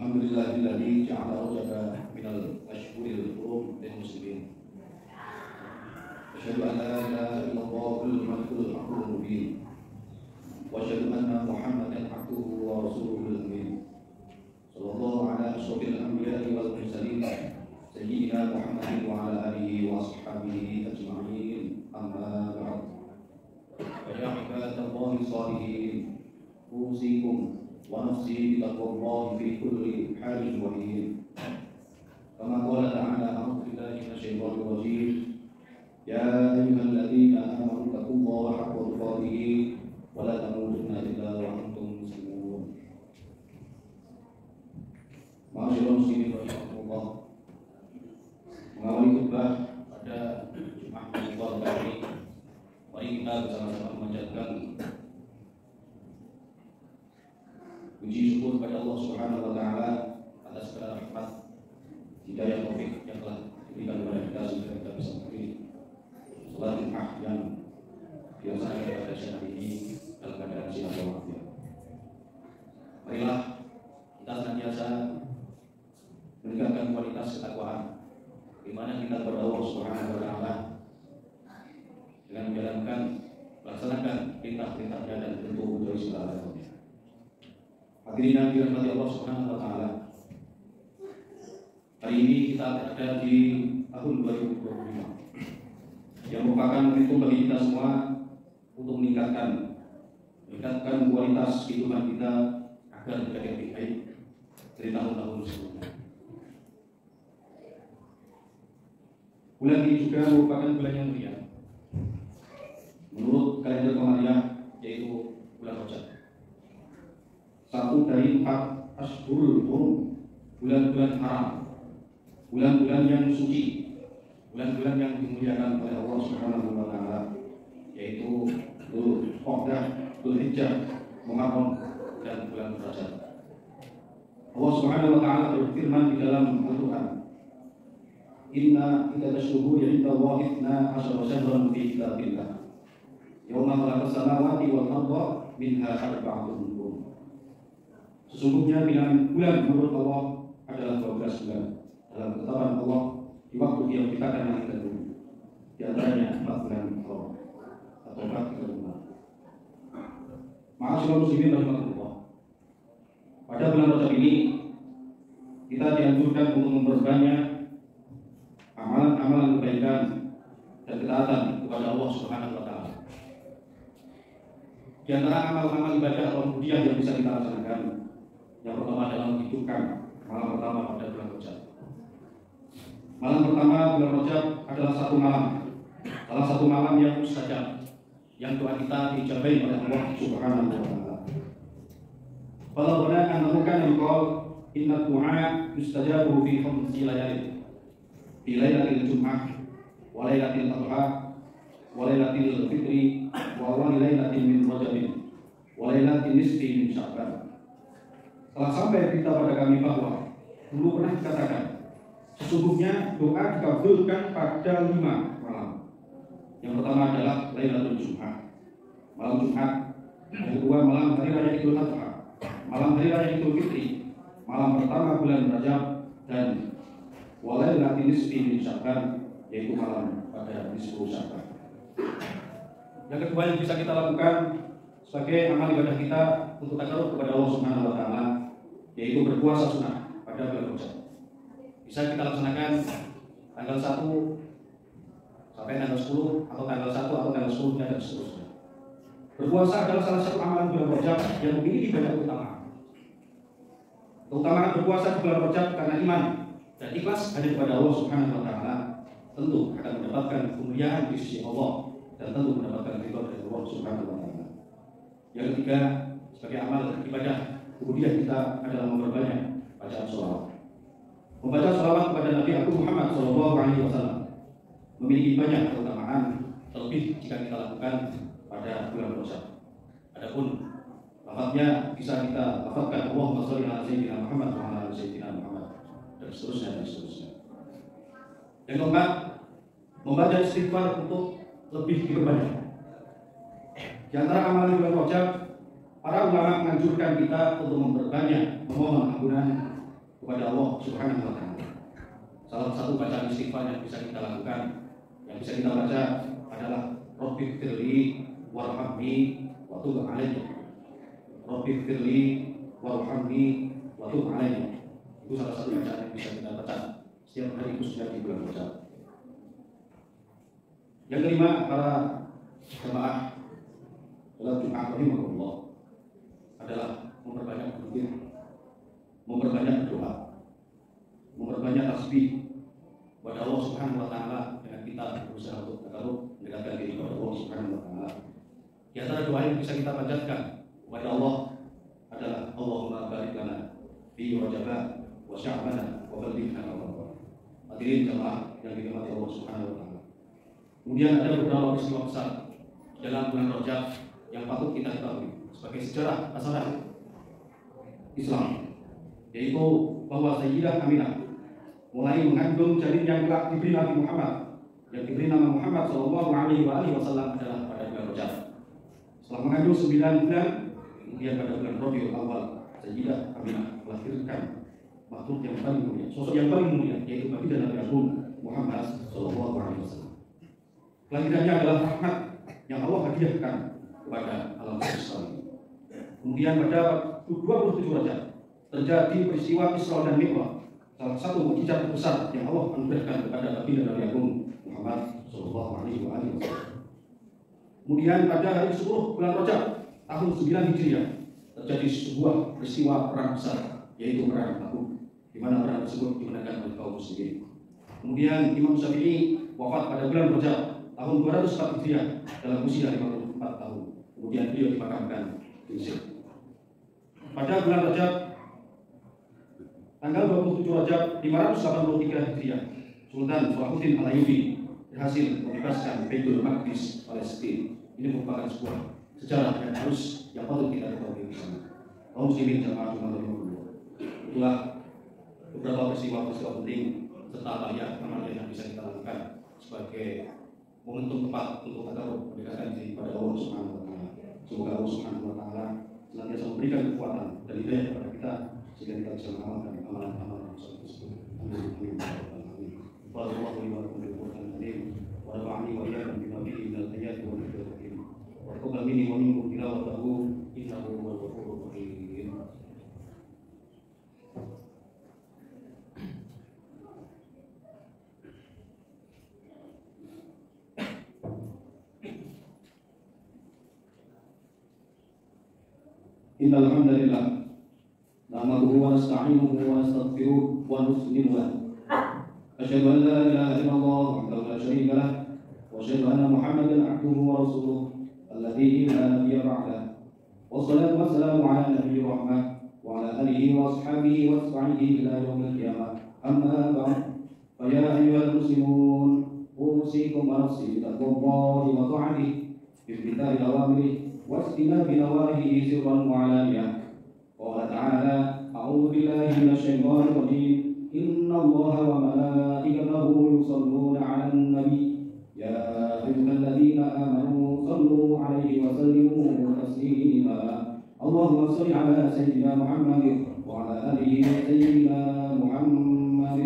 Alhamdulillahilladzi ja'ala rajaba minal ashhuril hurum lil muslimin. Asyhadu an la ilaha illallahul malikul haqqul mubin. Wa asyhadu anna Muhammadan abduhu wa rasuluhul amin. Sallallahu ala asyrafil anbiya'i wal mursalin sayyidina Muhammadin wa ala alihi wa ashabihi ajma'in. Amma ba'd. Ya ibadallahi shalihin, usikum wa nafsi bitaqwallahi fi kulli halin wa hin. Kama qala ta'ala, a'udzu billahi minasyaitonir rajim. Ya ayyuhalladzina amanu taqullaha haqqa tuqatih wa la tamutunna illa wa antum muslimun. Ma'asyiral muslimin rahimakumullah. Mengawali khutbah pada Jumat Mubarak kali ini, mari kita bersama-sama memanjatkan puji syukur kepada Allah Subhanahu wa taala atas segala rahmat, hidayah, taufik yang telah diberikan kepada kita sehingga kita bisa menghadiri salat Jumat yang dilaksanakan pada siang hari ini dalam keadaan sehat walafiat. Marilah kita senantiasa meningkatkan kualitas ketakwaan, di mana kita kepada Allah Subhanahu wa taala dengan menjalankan, melaksanakan perintah-perintahnya dan tentu menjauhi segala larangannya. Hadirin yang dirahmati Allah Subhanahu wa taala. Hari ini kita berada di tahun 2025 yang merupakan momentum bagi kita semua untuk meningkatkan kualitas kehidupan kita agar menjadi lebih baik dari tahun-tahun sebelumnya. Bulan ini juga merupakan bulan yang mulia menurut kalender Komariah, yaitu bulan Rajab, satu dari 4 ashhurul hurum, bulan-bulan haram, bulan-bulan yang suci, bulan-bulan yang dimuliakan oleh Allah Subhanahu wa taala, yaitu Dzulqa'dah, Dzulhijjah, Muharram, dan bulan Rajab. Allah Subhanahu wa taala berfirman di dalam Al-Qur'an, Inna idadasyuhuri indallahi 12 syahran fi kitabillah yauma khalaqas samawati wal arda minha arba'atun hurum. Sesungguhnya bilangan bulan menurut Allah adalah 12 bulan dalam ketetapan Allah di waktu Dia menciptakan langit dan bumi. Di antaranya 4 bulan Haram atau 4 bulan. Ma'asyiral muslimin rahimakumullah. Pada bulan Rajab ini kita dianjurkan untuk memperbanyak amalan-amalan kebaikan dan ketaatan kepada Allah Subhanahu wa taala. Di antara amal-amal ibadah atau mulia yang bisa kita laksanakan, yang pertama adalah menghidupkan malam pertama pada bulan Rajab. Malam pertama bulan Rajab adalah salah satu malam yang mustajab, yang doa kita dijabai oleh Allah Subhanahu wa taala. Qala annahu kana yuqal inna du'a yustajabu fi khamsi layalin. Fi lailatul Jum'ah wa lailatul Adha wa lailatul Fitri wa lailatin min Rajabin wa lailatin nisfi min Sya'ban. Telah sampai berita pada kami bahwa dulu pernah dikatakan sesungguhnya doa dikabulkan pada 5 malam. Yang pertama adalah Lailatul Jum'ah, malam Jumat. Yang kedua malam hari raya Idul Adha, malam hari raya Idul Fitri, malam pertama bulan Rajab, dan walailatin nisfi min Sya'ban, yaitu malam pada nisfu Sya'ban. Yang kedua yang bisa kita lakukan sebagai amal ibadah kita untuk takarrub kepada Allah Subhanahu wa taala, yaitu berpuasa sunnah pada bulan Rajab. Bisa kita laksanakan tanggal 1 sampai tanggal 10 atau tanggal 1 atau tanggal 10 dan seterusnya. Berpuasa adalah salah satu amalan bulan Rajab yang memiliki banyak keutamaan. Keutamaan berpuasa di bulan Rajab karena iman dan ikhlas hanya kepada Allah Subhanahu wa taala tentu akan mendapatkan kemuliaan di sisi Allah dan tentu mendapatkan ridha dari Allah Subhanahu wa taala. Yang ketiga, sebagai amal ibadah kemudian kita adalah memperbanyak bacaan sholawat. Membaca sholawat kepada Nabi Agung Muhammad SAW memiliki banyak keutamaan, terlebih jika kita lakukan pada bulan Rajab. Adapun lafaznya bisa kita lafazkan Allahumma sholli ala sayyidina Muhammad wa ala sayyidina Muhammad, dan seterusnya. Yang keempat, membaca istighfar untuk lebih diperbanyak. Di antara amalan bulan Rajab, para ulama menganjurkan kita untuk memperbanyak memohon ampunan kepada Allah Subhanahu wa Ta'ala. Salah satu bacaan istighfar yang bisa kita lakukan, yang bisa kita baca adalah Rabbighfirli warhamni wa tub alayya. Rabbighfirli warhamni wa tub alayya. Itu salah satu bacaan yang bisa kita baca setiap hari khususnya di bulan Rajab. Yang kelima, para jemaah dalam Jumat rahimahullah adalah memperbanyak berzikir, memperbanyak doa, memperbanyak tasbih kepada Allah Subhanahu wa Ta'ala dengan kita berusaha untuk mendekatkan diri kepada Allah Subhanahu wa Ta'ala. Di antara doa yang bisa kita panjatkan kepada Allah adalah Allahumma barik lana fi Rajab wa Sya'ban wa ballighna Ramadan. Hadirin jemaah yang dirahmati Allah Subhanahu wa Ta'ala. Kemudian ada beberapa peristiwa besar dalam bulan Rajab yang patut kita ketahui sebagai sejarah hasanah Islam, yaitu bahwa Sayyidah Aminah mulai mengandung janin yang kelak diberi Nabi Muhammad, yang diberi nama Muhammad Sallallahu Alaihi Wasallam adalah pada bulan Rajab. Setelah mengandung 9 bulan, kemudian pada bulan Rabiul Awal, Sayyidah Aminah melahirkan makhluk yang paling mulia, sosok yang paling mulia, yaitu baginda Nabi Agung Muhammad Sallallahu Alaihi Wasallam. Kelahirannya adalah rahmat yang Allah hadiahkan kepada alam semesta. Kemudian pada 27 Rajab terjadi peristiwa Isra dan Mi'raj, salah satu mukjizat besar yang Allah anugerahkan kepada baginda Nabi Agung Muhammad Sallallahu Alaihi Wasallam. Kemudian pada hari 10 bulan Rajab tahun 9 Hijriah terjadi sebuah peristiwa perang besar, yaitu perang Tabuk, di mana perang tersebut dimenangkan oleh kaum muslimin. Kemudian Imam Syafi'i wafat pada bulan Rajab tahun 204 Hijriah dalam usia 54 tahun. Kemudian beliau dimakamkan di Mesir. Pada bulan Rajab tanggal 27 Rajab 583 Hijriah, Sultan Salahuddin Al-Ayyubi berhasil membebaskan Baitul Maqdis Palestina. Ini merupakan sebuah sejarah yang harus yang patut kita ketahui bersama. Kaum muslimin jamaah Jumat rahimahullah. Itulah beberapa peristiwa penting serta amal yang bisa kita lakukan sebagai momentum tepat untuk kita mendekatkan diri kepada Allah Subhanahu wa Ta'ala. Semoga Allah Subhanahu wa Ta'ala senantiasa memberikan kekuatan dan hidayah kepada kita sehingga kita bisa mengamalkan amalan-amalan tersebut. Amin. Wallahu a'lam bishawab. Wa nafa'ani wa iyyakum bima fihi min al-ayati wal hikmati. Wa taqabbal minni wa minkum tilawatahu innahu huwal ghafurur rahim. Innal hamdalillah nahmaduhu wa nasta'inuhu wa nastaghfiruh wa nuslimu lahu. Asyhadu an la ilaha illallah wahdahu la syarika lah wa asyhadu anna Muhammadan 'abduhu wa rasuluh alladzi la nabiyya ba'dah. Wassalatu wassalamu ala nabiyyir rahmah wa ala alihi wa ashabihi wa sahbihi ila yaumil qiyamah. Amma ba'd. Fa ya ayyuhal muslimun, usikum wa nafsi bi taqwallahi wa ta'atihi bi imtithali awamirihi واجتناب نواهيه سرا وعلانية. قال تعالى: أعوذ بالله من الشيطان الرجيم. إن الله وملائكته يصلون على النبي يا أيها الذين آمنوا صلوا عليه وسلموا تسليما. اللهم صل على سيدنا محمد وعلى آله سيدنا محمد.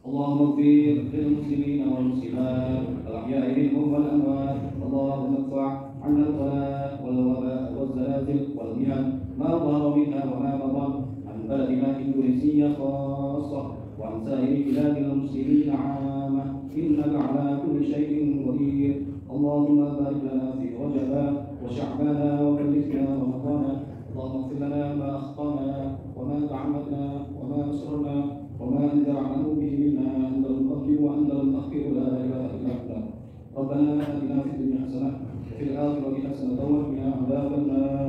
اللهم اغفر للمسلمين والمسلمات الأحياء منهم والأموات. اللهم ادفع عنا البلاء والوباء والزلازل والمحن ما ظهر منها وما بطن عن بلدنا إندونيسيا خاصة وعن سائر بلاد المسلمين عامة، إنك على كل شيء قدير. اللهم بارك لنا في رجب وشعبان وبلغنا رمضان. اللهم اغفر لنا ما أخطأنا وما تعمدنا وما أسررنا وما أنت أعلم به منا. أنت المقدم وأنت المؤخر، لا إله إلا أنت. ربنا آتنا في الدنيا حسنة وفي الآخرة حسنة وقنا عذاب النار.